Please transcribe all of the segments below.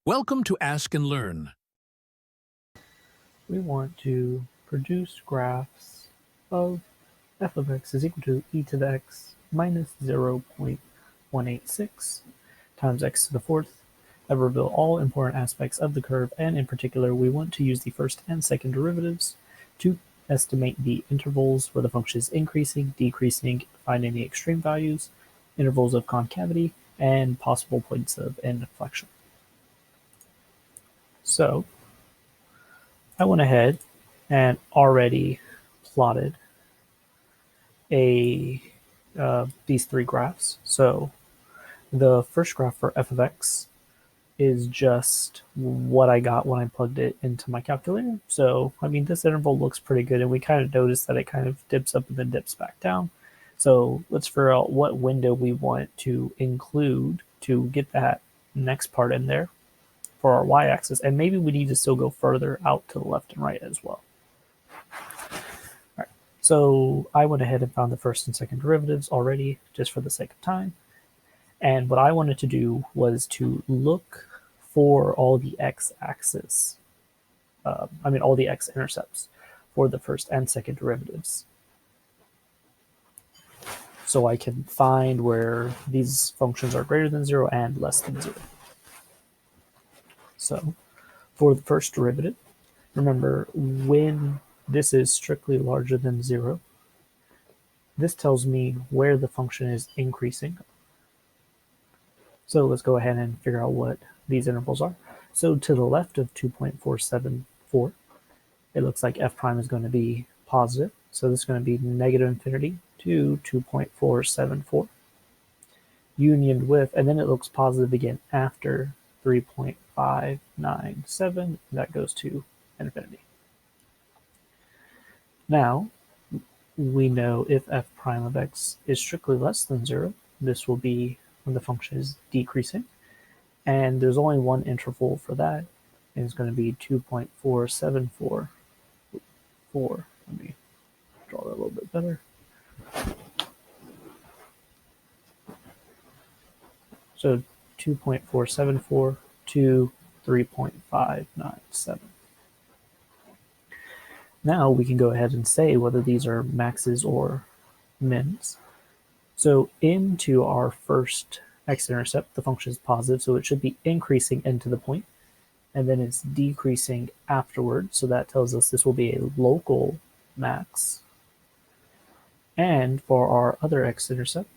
Welcome to Ask and Learn. We want to produce graphs of f of x is equal to e to the x minus 0.186 times x to the fourth that reveal all important aspects of the curve, and in particular we want to use the first and second derivatives to estimate the intervals where the function is increasing, decreasing, find any extreme values, intervals of concavity, and possible points of inflection. So I went ahead and already plotted these three graphs. So the first graph for f of x is just what I got when I plugged it into my calculator. So, I mean, this interval looks pretty good, and we kind of notice that it kind of dips up and then dips back down. So let's figure out what window we want to include to get that next part in there for our y-axis, and maybe we need to still go further out to the left and right as well. All right, so I went ahead and found the first and second derivatives already just for the sake of time. And what I wanted to do was to look for all the x-axis, all the x-intercepts for the first and second derivatives. So I can find where these functions are greater than 0 and less than 0. So for the first derivative, remember when this is strictly larger than 0, this tells me where the function is increasing. So let's go ahead and figure out what these intervals are. So to the left of 2.474, it looks like f prime is going to be positive. So this is going to be negative infinity to 2.474 union with, and then it looks positive again after 3.597. That goes to infinity. Now, we know if f prime of x is strictly less than 0, this will be when the function is decreasing. And there's only one interval for that, and it's going to be 2.474. Let me draw that a little bit better. So 2.474 to 3.597. Now we can go ahead and say whether these are maxes or mins. So into our first x-intercept, the function is positive, so it should be increasing into the point, and then it's decreasing afterward, so that tells us this will be a local max. And for our other x-intercept,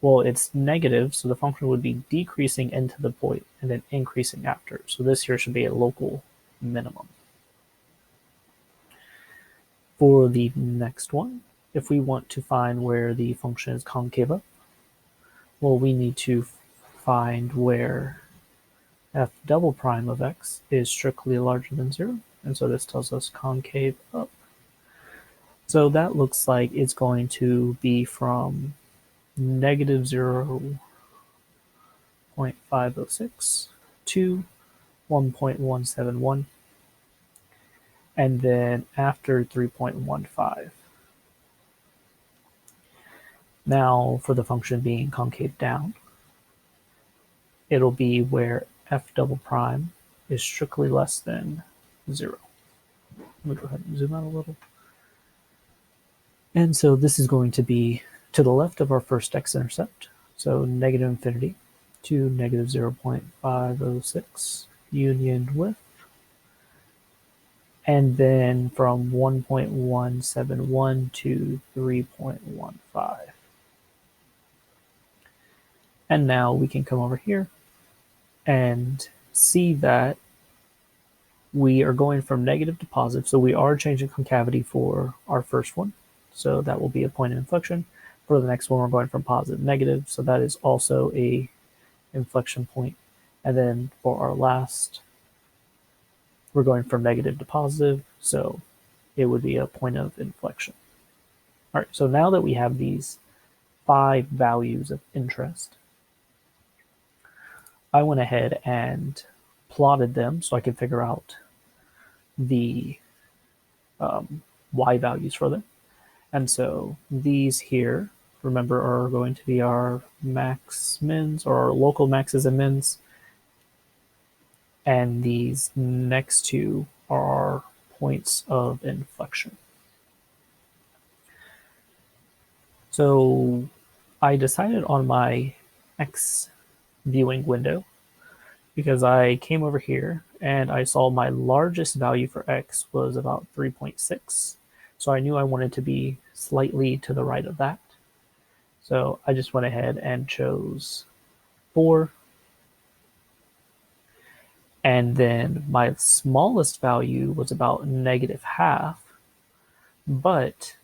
well, it's negative, so the function would be decreasing into the point and then increasing after. So this here should be a local minimum. For the next one, if we want to find where the function is concave up, well, we need to find where f double prime of x is strictly larger than 0. And so this tells us concave up. So that looks like it's going to be from negative 0.506 to 1.171, and then after 3.15. Now for the function being concave down, it'll be where f double prime is strictly less than 0. Let me go ahead and zoom out a little. And so this is going to be to the left of our first x-intercept, so negative infinity to negative 0.506 union with, and then from 1.171 to 3.15. And now we can come over here and see that we are going from negative to positive, so we are changing concavity for our first one. So that will be a point of inflection. For the next one, we're going from positive to negative, so that is also a inflection point. And then for our last, we're going from negative to positive, so it would be a point of inflection. All right, so now that we have these 5 values of interest, I went ahead and plotted them so I could figure out the y values for them. And so these here, remember, are going to be our max mins, or our local maxes and mins. and these next two are points of inflection. So I decided on my X viewing window because I came over here and I saw my largest value for X was about 3.6. So I knew I wanted to be slightly to the right of that. So I just went ahead and chose 4. And then my smallest value was about -0.5. But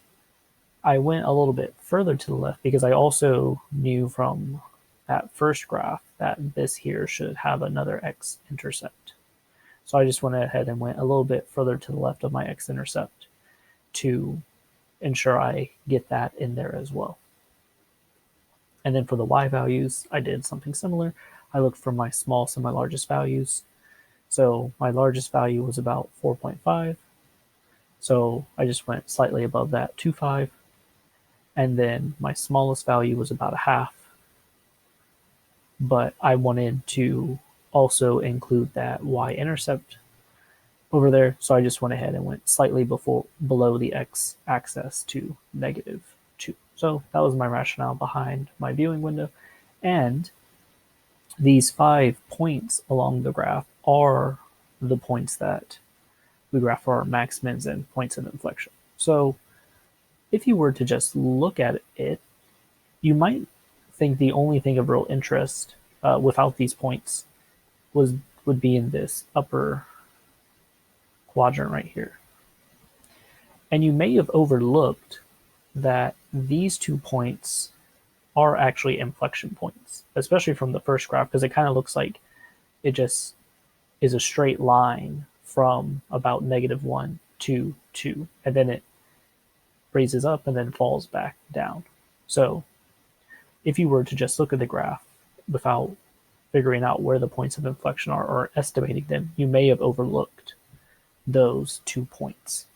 I went a little bit further to the left because I also knew from that first graph that this here should have another x-intercept. So I just went ahead and went a little bit further to the left of my x-intercept to ensure I get that in there as well. And then for the y values, I did something similar. I looked for my smallest and my largest values. So my largest value was about 4.5. So I just went slightly above that to 5. And then my smallest value was about 0.5. But I wanted to also include that y-intercept over there. So I just went ahead and went slightly below the x-axis to -2. So that was my rationale behind my viewing window. And these 5 points along the graph are the points that we graph for our max, mins, and points of inflection. So if you were to just look at it, you might think the only thing of real interest without these points would be in this upper quadrant right here. And you may have overlooked that these 2 points are actually inflection points, especially from the first graph, because it kind of looks like it just is a straight line from about -1 to 2, and then it raises up and then falls back down. So if you were to just look at the graph without figuring out where the points of inflection are or estimating them, you may have overlooked those 2 points.